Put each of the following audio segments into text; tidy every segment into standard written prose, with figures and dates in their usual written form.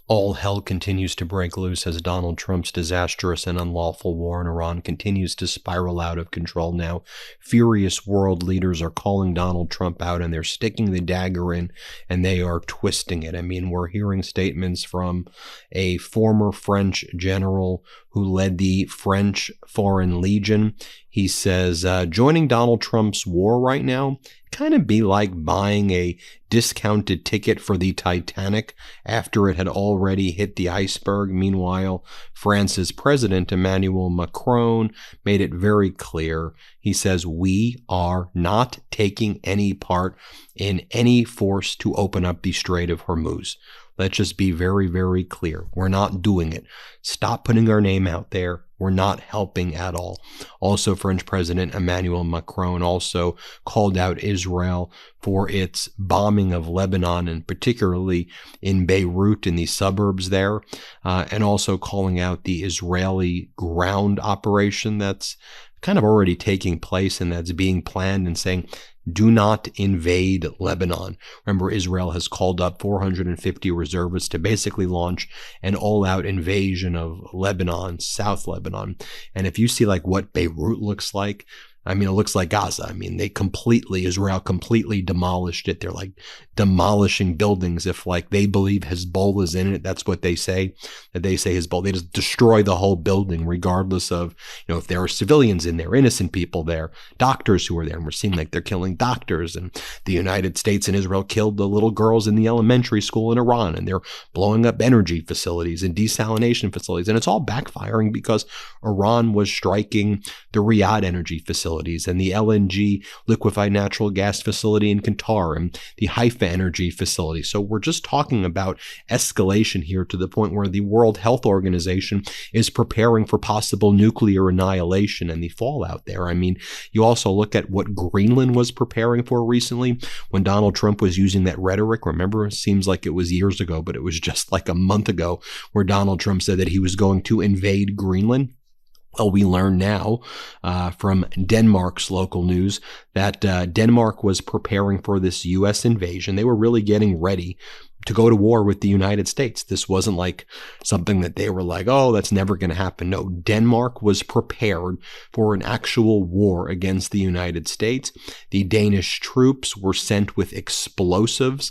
All hell continues to break loose as Donald Trump's disastrous and unlawful war in Iran continues to spiral out of control now. Furious world leaders are calling Donald Trump out, and they're sticking the dagger in, and they are twisting it. I mean, we're hearing statements from a former French general who led the French Foreign Legion. He says, joining Donald Trump's war right now kind of be like buying a discounted ticket for the Titanic after it had already hit the iceberg. Meanwhile, France's President Emmanuel Macron made it very clear. He says, we are not taking any part in any force to open up the Strait of Hormuz. Let's just be very, very clear. We're not doing it. Stop putting our name out there. We're not helping at all. Also, French President Emmanuel Macron also called out Israel for its bombing of Lebanon, and particularly in Beirut, in the suburbs there, and also calling out the Israeli ground operation that's kind of already taking place and that's being planned, and saying, do not invade Lebanon. Remember, Israel has called up 450 reservists to basically launch an all-out invasion of Lebanon, South Lebanon. And if you see like what Beirut looks like, I mean, it looks like Gaza. I mean, Israel completely demolished it. They're like demolishing buildings. If like they believe Hezbollah's in it, that's what they say, that they say Hezbollah. They just destroy the whole building, regardless of, if there are civilians in there, innocent people there, doctors who are there. And we're seeing like they're killing doctors. And the United States and Israel killed the little girls in the elementary school in Iran. And they're blowing up energy facilities and desalination facilities. And it's all backfiring because Iran was striking the Riyadh energy facility and the LNG, liquefied natural gas facility in Qatar, and the Haifa energy facility. So we're just talking about escalation here to the point where the World Health Organization is preparing for possible nuclear annihilation and the fallout there. I mean, you also look at what Greenland was preparing for recently when Donald Trump was using that rhetoric. Remember, it seems like it was years ago, but it was just like a month ago where Donald Trump said that he was going to invade Greenland. Well, we learn now from Denmark's local news that Denmark was preparing for this U.S. invasion. They were really getting ready to go to war with the United States. This wasn't like something that they were like, oh, that's never going to happen. No, Denmark was prepared for an actual war against the United States. The Danish troops were sent with explosives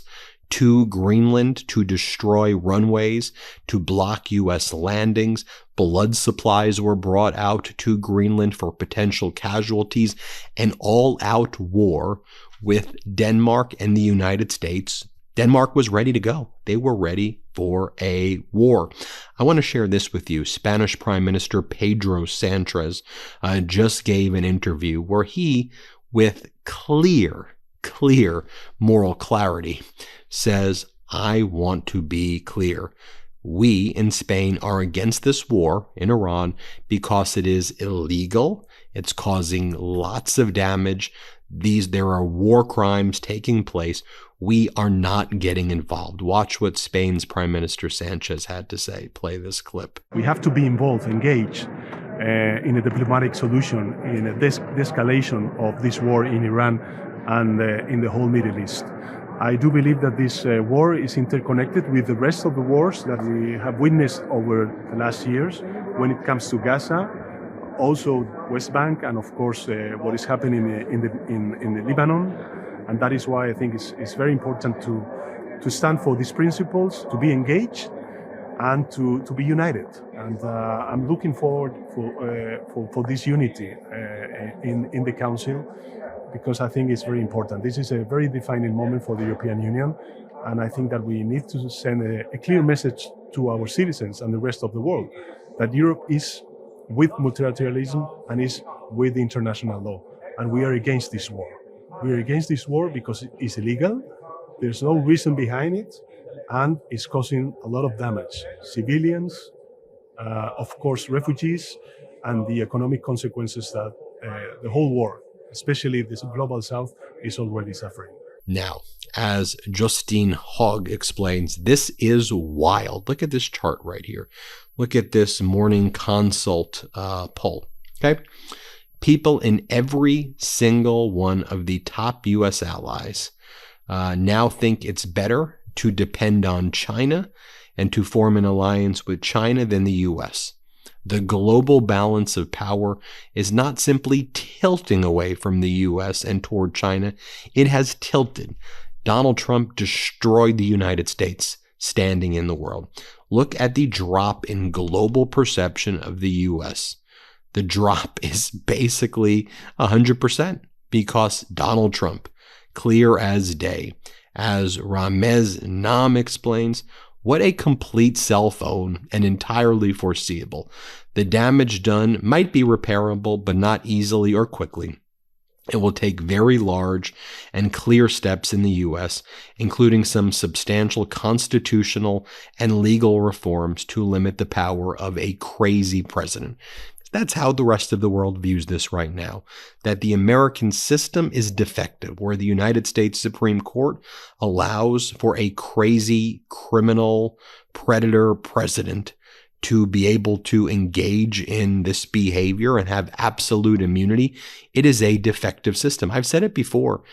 to Greenland to destroy runways, to block U.S. landings. Blood supplies were brought out to Greenland for potential casualties. An all-out war with Denmark and the United States. Denmark was ready to go. They were ready for a war. I want to share this with you. Spanish Prime Minister Pedro Sanchez just gave an interview where he, with clear moral clarity, says, I want to be clear. We in Spain are against this war in Iran because it is illegal. It's causing lots of damage. There are war crimes taking place. We are not getting involved. Watch what Spain's Prime Minister Sanchez had to say. Play this clip. We have to be involved, engaged in a diplomatic solution, in a de-escalation of this war in Iran and in the whole Middle East. I do believe that this war is interconnected with the rest of the wars that we have witnessed over the last years when it comes to Gaza, also West Bank, and of course what is happening in the Lebanon. And that is why I think it's very important to stand for these principles, to be engaged, and to be united. And I'm looking forward for this unity in the Council, because I think it's very important. This is a very defining moment for the European Union, and I think that we need to send a clear message to our citizens and the rest of the world that Europe is with multilateralism and is with international law, and we are against this war. We are against this war because it's illegal, there's no reason behind it, and it's causing a lot of damage. Civilians, of course refugees, and the economic consequences that the whole war, especially this global south, is already suffering. Now, as Justine Hogg explains, this is wild. Look at this chart right here. Look at this Morning Consult poll. Okay. People in every single one of the top U.S. allies now think it's better to depend on China and to form an alliance with China than the U.S. The global balance of power is not simply tilting away from the U.S. and toward China, it has tilted. Donald Trump destroyed the United States standing in the world. Look at the drop in global perception of the U.S. The drop is basically 100% because Donald Trump, clear as day. As Ramez Nam explains, what a complete cell phone and entirely foreseeable. The damage done might be repairable, but not easily or quickly. It will take very large and clear steps in the U.S., including some substantial constitutional and legal reforms to limit the power of a crazy president. That's how the rest of the world views this right now, that the American system is defective, where the United States Supreme Court allows for a crazy criminal predator president to be able to engage in this behavior and have absolute immunity. It is a defective system. I've said it before.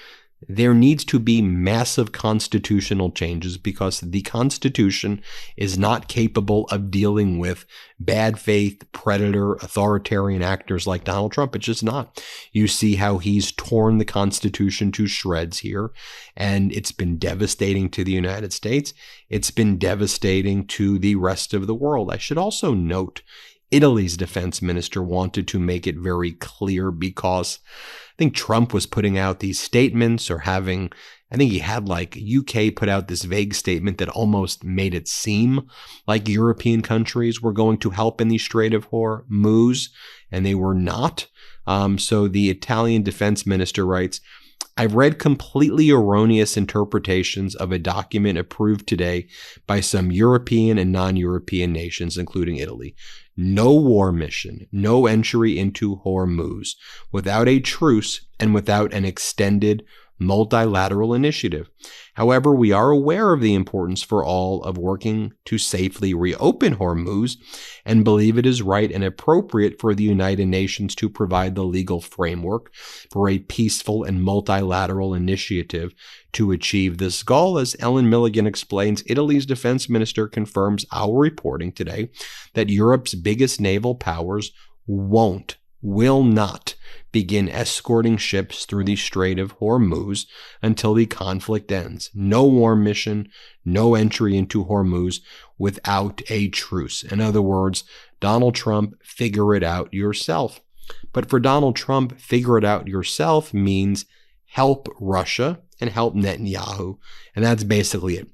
There needs to be massive constitutional changes because the Constitution is not capable of dealing with bad faith, predator, authoritarian actors like Donald Trump. It's just not. You see how he's torn the Constitution to shreds here, and it's been devastating to the United States. It's been devastating to the rest of the world. I should also note Italy's defense minister wanted to make it very clear because I think Trump was putting out these statements or I think he had UK put out this vague statement that almost made it seem like European countries were going to help in the Strait of Hormuz, and they were not. So the Italian defense minister writes, I've read completely erroneous interpretations of a document approved today by some European and non-European nations, including Italy. No war mission, no entry into Hormuz, without a truce and without an extended multilateral initiative. However, we are aware of the importance for all of working to safely reopen Hormuz and believe it is right and appropriate for the United Nations to provide the legal framework for a peaceful and multilateral initiative to achieve this goal. As Ellen Milligan explains, Italy's defense minister confirms our reporting today that Europe's biggest naval powers will not begin escorting ships through the Strait of Hormuz until the conflict ends. No war mission, no entry into Hormuz without a truce. In other words, Donald Trump, figure it out yourself. But for Donald Trump, figure it out yourself means help Russia and help Netanyahu. And that's basically it.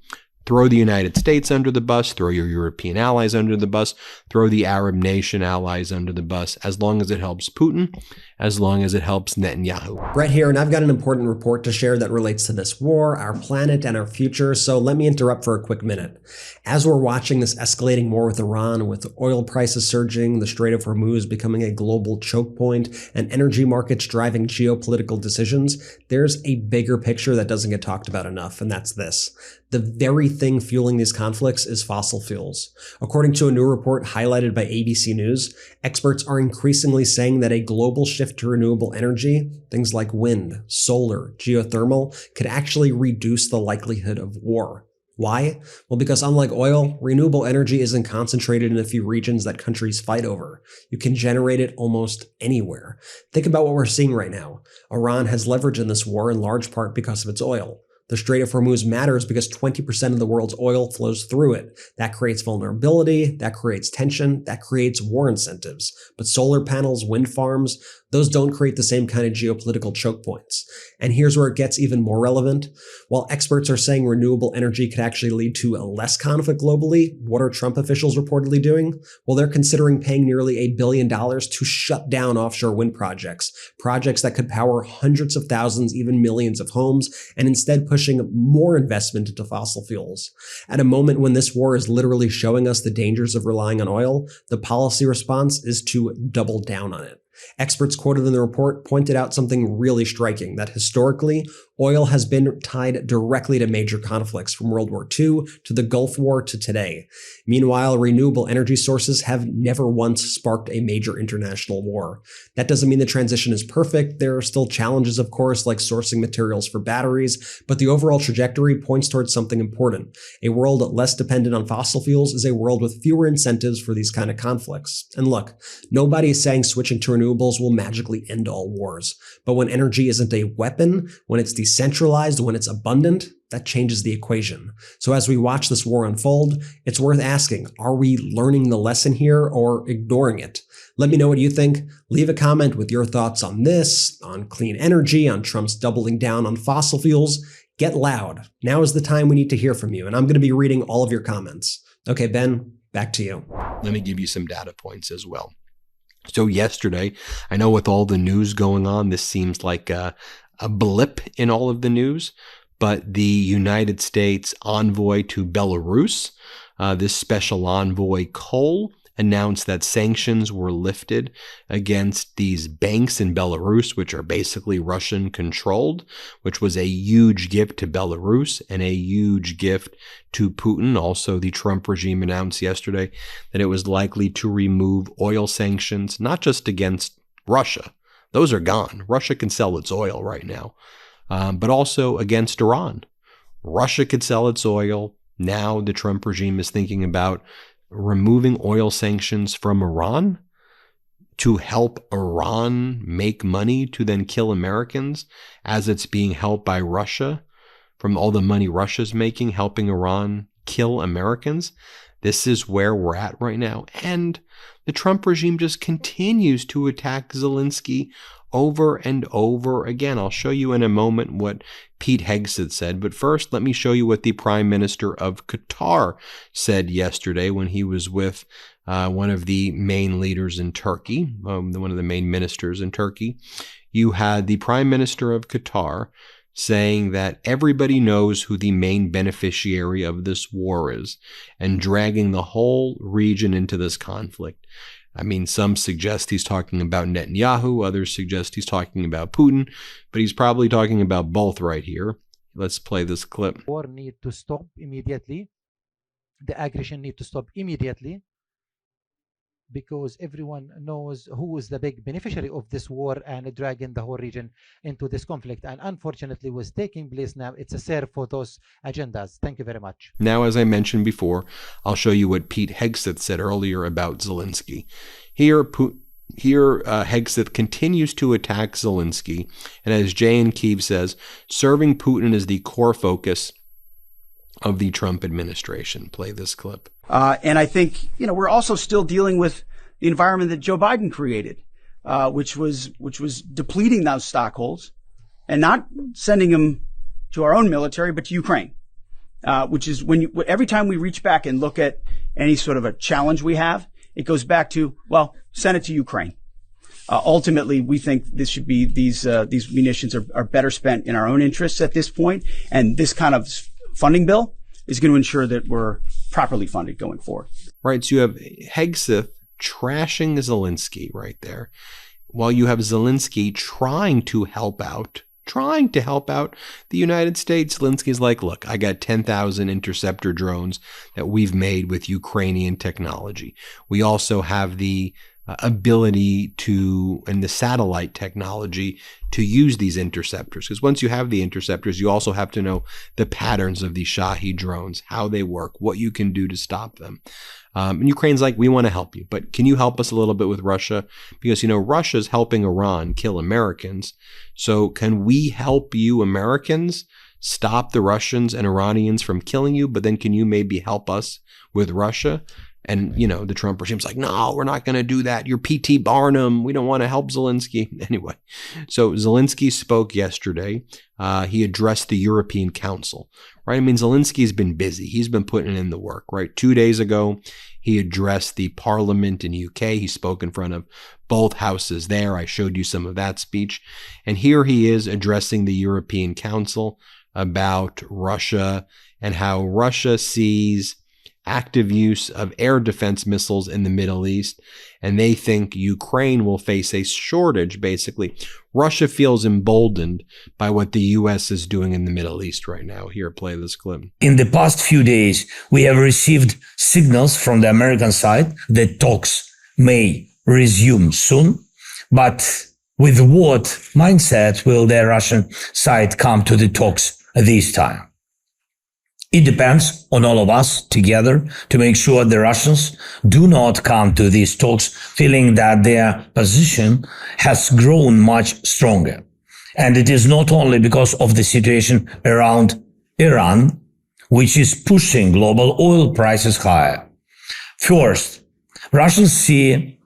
Throw the United States under the bus, throw your European allies under the bus, throw the Arab nation allies under the bus, as long as it helps Putin, as long as it helps Netanyahu. Brett here, and I've got an important report to share that relates to this war, our planet, and our future, so let me interrupt for a quick minute. As we're watching this escalating war with Iran, with oil prices surging, the Strait of Hormuz becoming a global choke point, and energy markets driving geopolitical decisions, there's a bigger picture that doesn't get talked about enough, and that's this. The very thing fueling these conflicts is fossil fuels. According to a new report highlighted by ABC News, experts are increasingly saying that a global shift to renewable energy, things like wind, solar, geothermal, could actually reduce the likelihood of war. Why? Well, because unlike oil, renewable energy isn't concentrated in a few regions that countries fight over. You can generate it almost anywhere. Think about what we're seeing right now. Iran has leverage in this war in large part because of its oil. The Strait of Hormuz matters because 20% of the world's oil flows through it. That creates vulnerability, that creates tension, that creates war incentives. But solar panels, wind farms, those don't create the same kind of geopolitical choke points. And here's where it gets even more relevant. While experts are saying renewable energy could actually lead to a less conflict globally, what are Trump officials reportedly doing? Well, they're considering paying nearly $1 billion to shut down offshore wind projects that could power hundreds of thousands, even millions of homes, and instead pushing more investment into fossil fuels. At a moment when this war is literally showing us the dangers of relying on oil, the policy response is to double down on it. Experts quoted in the report pointed out something really striking, that historically, oil has been tied directly to major conflicts from World War II to the Gulf War to today. Meanwhile, renewable energy sources have never once sparked a major international war. That doesn't mean the transition is perfect. There are still challenges, of course, like sourcing materials for batteries, but the overall trajectory points towards something important. A world less dependent on fossil fuels is a world with fewer incentives for these kind of conflicts. And look, nobody is saying switching to renewables will magically end all wars. But when energy isn't a weapon, when it's decentralized, when it's abundant, that changes the equation. So as we watch this war unfold, it's worth asking, are we learning the lesson here or ignoring it? Let me know what you think. Leave a comment with your thoughts on this, on clean energy, on Trump's doubling down on fossil fuels. Get loud. Now is the time we need to hear from you, and I'm going to be reading all of your comments. Okay, Ben, back to you. Let me give you some data points as well. So yesterday, I know with all the news going on, this seems like a blip in all of the news, but the United States envoy to Belarus, this special envoy Cole, announced that sanctions were lifted against these banks in Belarus, which are basically Russian controlled, which was a huge gift to Belarus and a huge gift to Putin. Also, the Trump regime announced yesterday that it was likely to remove oil sanctions, not just against Russia. Those are gone. Russia can sell its oil right now, but also against Iran. Russia could sell its oil. Now the Trump regime is thinking about removing oil sanctions from Iran to help Iran make money to then kill Americans as it's being helped by Russia from all the money Russia's making, helping Iran kill Americans. This is where we're at right now. And the Trump regime just continues to attack Zelensky over and over again. I'll show you in a moment what Pete Hegseth said, but first let me show you what the Prime Minister of Qatar said yesterday when he was with one of the main leaders in Turkey, one of the main ministers in Turkey. You had the Prime Minister of Qatar saying that everybody knows who the main beneficiary of this war is and dragging the whole region into this conflict. I mean, some suggest he's talking about Netanyahu, others suggest he's talking about Putin, but he's probably talking about both right here. Let's play this clip. War need to stop immediately. The aggression need to stop immediately, because everyone knows who is the big beneficiary of this war and dragging the whole region into this conflict. And unfortunately, what's taking place now, it's a serve for those agendas. Thank you very much. Now, as I mentioned before, I'll show you what Pete Hegseth said earlier about Zelensky. Here, Hegseth continues to attack Zelensky. And as Jay in Kyiv says, serving Putin is the core focus of the Trump administration. Play this clip. And I think, we're also still dealing with the environment that Joe Biden created, which was depleting those stockholds and not sending them to our own military, but to Ukraine, which is every time we reach back and look at any sort of a challenge we have, it goes back to, well, send it to Ukraine. Ultimately, we think this should be these munitions are better spent in our own interests at this point, and this kind of funding bill is going to ensure that we're properly funded going forward. Right. So you have Hegseth trashing Zelensky right there, while you have Zelensky trying to help out the United States. Zelensky's like, look, I got 10,000 interceptor drones that we've made with Ukrainian technology. We also have the ability to, and the satellite technology to use these interceptors. Because once you have the interceptors, you also have to know the patterns of these Shahed drones, how they work, what you can do to stop them. And Ukraine's like, we want to help you, but can you help us a little bit with Russia? Because, Russia's helping Iran kill Americans. So can we help you Americans stop the Russians and Iranians from killing you? But then can you maybe help us with Russia? And, the Trump regime's like, no, we're not going to do that. You're P.T. Barnum. We don't want to help Zelensky. Anyway, so Zelensky spoke yesterday. He addressed the European Council, right? I mean, Zelensky's been busy. He's been putting in the work, right? 2 days ago, he addressed the parliament in UK. He spoke in front of both houses there. I showed you some of that speech. And here he is addressing the European Council about Russia and how Russia sees active use of air defense missiles in the Middle East, and they think Ukraine will face a shortage, basically. Russia feels emboldened by what the U.S. is doing in the Middle East right now. Here, play this clip. In the past few days, we have received signals from the American side that talks may resume soon, but with what mindset will the Russian side come to the talks this time? It depends on all of us together to make sure the Russians do not come to these talks feeling that their position has grown much stronger. And it is not only because of the situation around Iran, which is pushing global oil prices higher. First, Russians see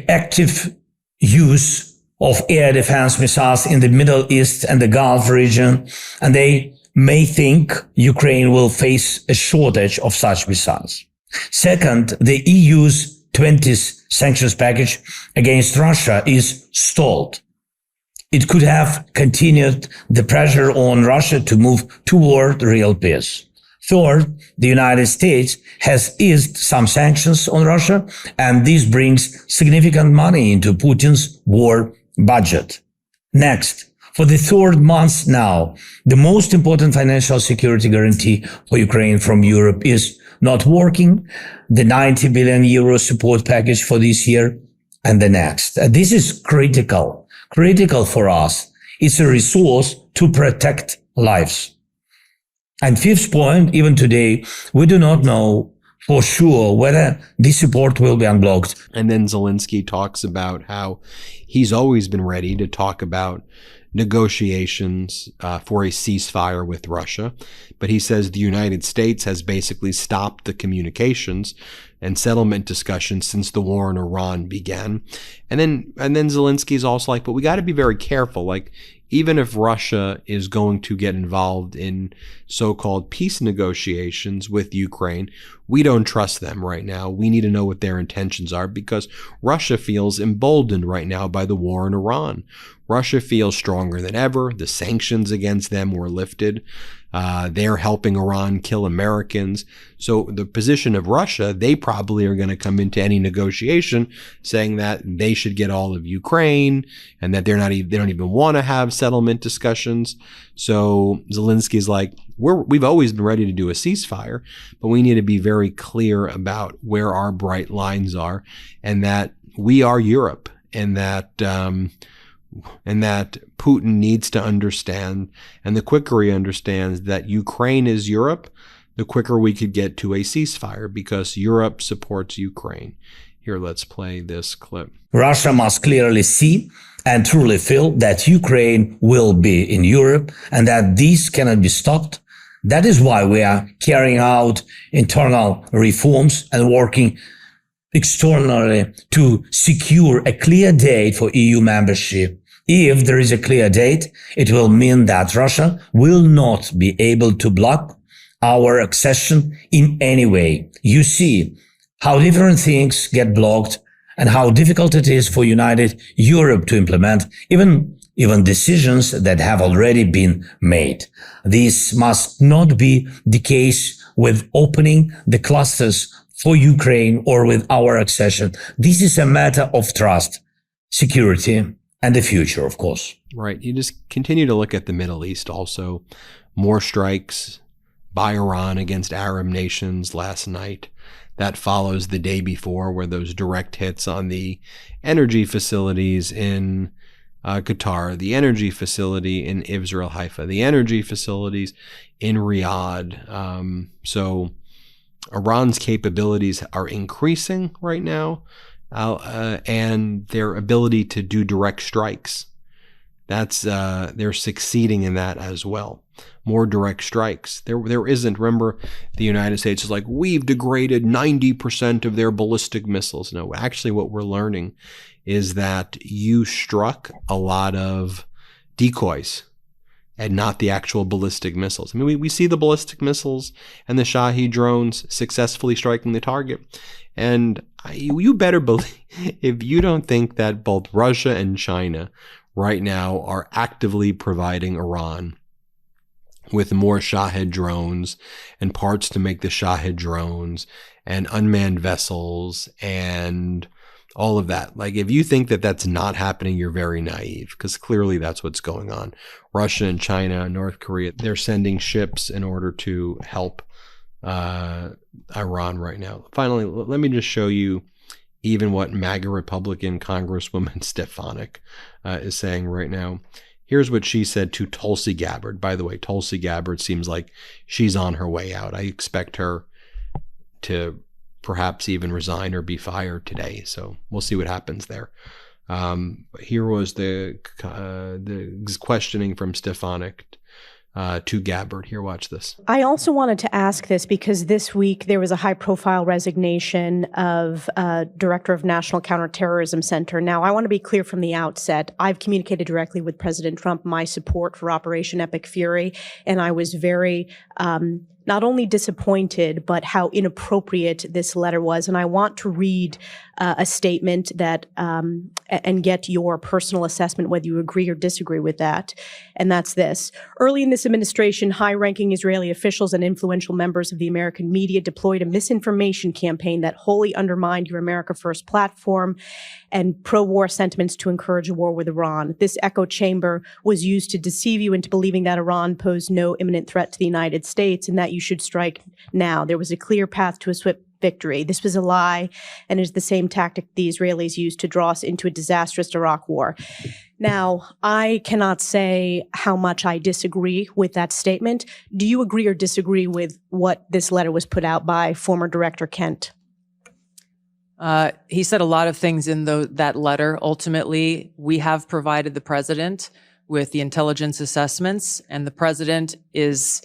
active use of air defense missiles in the Middle East and the Gulf region, and they may think Ukraine will face a shortage of such missiles. Second, the EU's 20th sanctions package against Russia is stalled. It could have continued the pressure on Russia to move toward real peace. Third, the United States has eased some sanctions on Russia, and this brings significant money into Putin's war budget. Next, for the third month now, the most important financial security guarantee for Ukraine from Europe is not working. The 90 billion euro support package for this year and the next. This is critical for us. It's a resource to protect lives. And fifth point, even today, we do not know for sure whether this support will be unblocked. And then Zelensky talks about how he's always been ready to talk about negotiations for a ceasefire with Russia. But he says the United States has basically stopped the communications and settlement discussions since the war in Iran began. And then Zelensky's also like, but we got to be very careful. Like, even if Russia is going to get involved in so-called peace negotiations with Ukraine, we don't trust them right now. We need to know what their intentions are because Russia feels emboldened right now by the war in Iran. Russia feels stronger than ever. The sanctions against them were lifted. They're helping Iran kill Americans. So the position of Russia, they probably are going to come into any negotiation saying that they should get all of Ukraine and that they don't even want to have settlement discussions. So Zelensky's like, we've always been ready to do a ceasefire, but we need to be very clear about where our bright lines are and that we are Europe and that Putin needs to understand, and the quicker he understands that Ukraine is Europe, the quicker we could get to a ceasefire because Europe supports Ukraine. Here, let's play this clip. Russia must clearly see and truly feel that Ukraine will be in Europe and that this cannot be stopped. That is why we are carrying out internal reforms and working externally to secure a clear date for EU membership. If there is a clear date, it will mean that Russia will not be able to block our accession in any way. You see how different things get blocked and how difficult it is for United Europe to implement even decisions that have already been made. This must not be the case with opening the clusters for Ukraine or with our accession. This is a matter of trust, security, and the future, of course. Right. You just continue to look at the Middle East also. More strikes by Iran against Arab nations last night. That follows the day before where those direct hits on the energy facilities in Qatar, the energy facility in Israel, Haifa, the energy facilities in Riyadh. So Iran's capabilities are increasing right now, and their ability to do direct strikes. They're succeeding in that as well. More direct strikes. There isn't. Remember, the United States is like, we've degraded 90% of their ballistic missiles. No, actually what we're learning is that you struck a lot of decoys and not the actual ballistic missiles. I mean, we see the ballistic missiles and the Shahed drones successfully striking the target. And you better believe, if you don't think that both Russia and China right now are actively providing Iran with more Shahed drones and parts to make the Shahed drones and unmanned vessels and all of that. Like, if you think that that's not happening, you're very naive, because clearly that's what's going on. Russia and China and North Korea, they're sending ships in order to help Iran right now. Finally, let me just show you even what MAGA Republican Congresswoman Stefanik is saying right now. Here's what she said to Tulsi Gabbard. By the way, Tulsi Gabbard seems like she's on her way out. I expect her to perhaps even resign or be fired today. So we'll see what happens there. Here was the questioning from Stefanik to Gabbard. Here, watch this. I also wanted to ask this because this week there was a high-profile resignation of Director of National Counterterrorism Center. Now, I want to be clear from the outset. I've communicated directly with President Trump my support for Operation Epic Fury, and I was very not only disappointed, but how inappropriate this letter was. And I want to read a statement that and get your personal assessment, whether you agree or disagree with that. And that's this. Early in this administration, high-ranking Israeli officials and influential members of the American media deployed a misinformation campaign that wholly undermined your America First platform and pro-war sentiments to encourage a war with Iran. This echo chamber was used to deceive you into believing that Iran posed no imminent threat to the United States and that you should strike now. There was a clear path to a swift victory. This was a lie and is the same tactic the Israelis used to draw us into a disastrous Iraq war. Now, I cannot say how much I disagree with that statement. Do you agree or disagree with what this letter was put out by former Director Kent? He said a lot of things in that letter. Ultimately, we have provided the president with the intelligence assessments, and the president is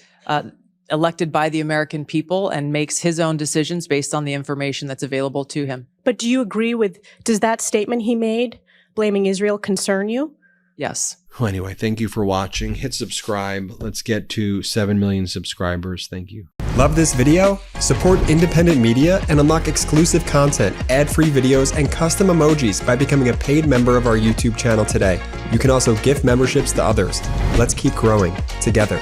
elected by the American people and makes his own decisions based on the information that's available to him. But do you agree with, does that statement he made, blaming Israel, concern you? Yes. Well, anyway, thank you for watching. Hit subscribe. Let's get to 7 million subscribers. Thank you. Love this video? Support independent media and unlock exclusive content, ad-free videos, and custom emojis by becoming a paid member of our YouTube channel today. You can also gift memberships to others. Let's keep growing together.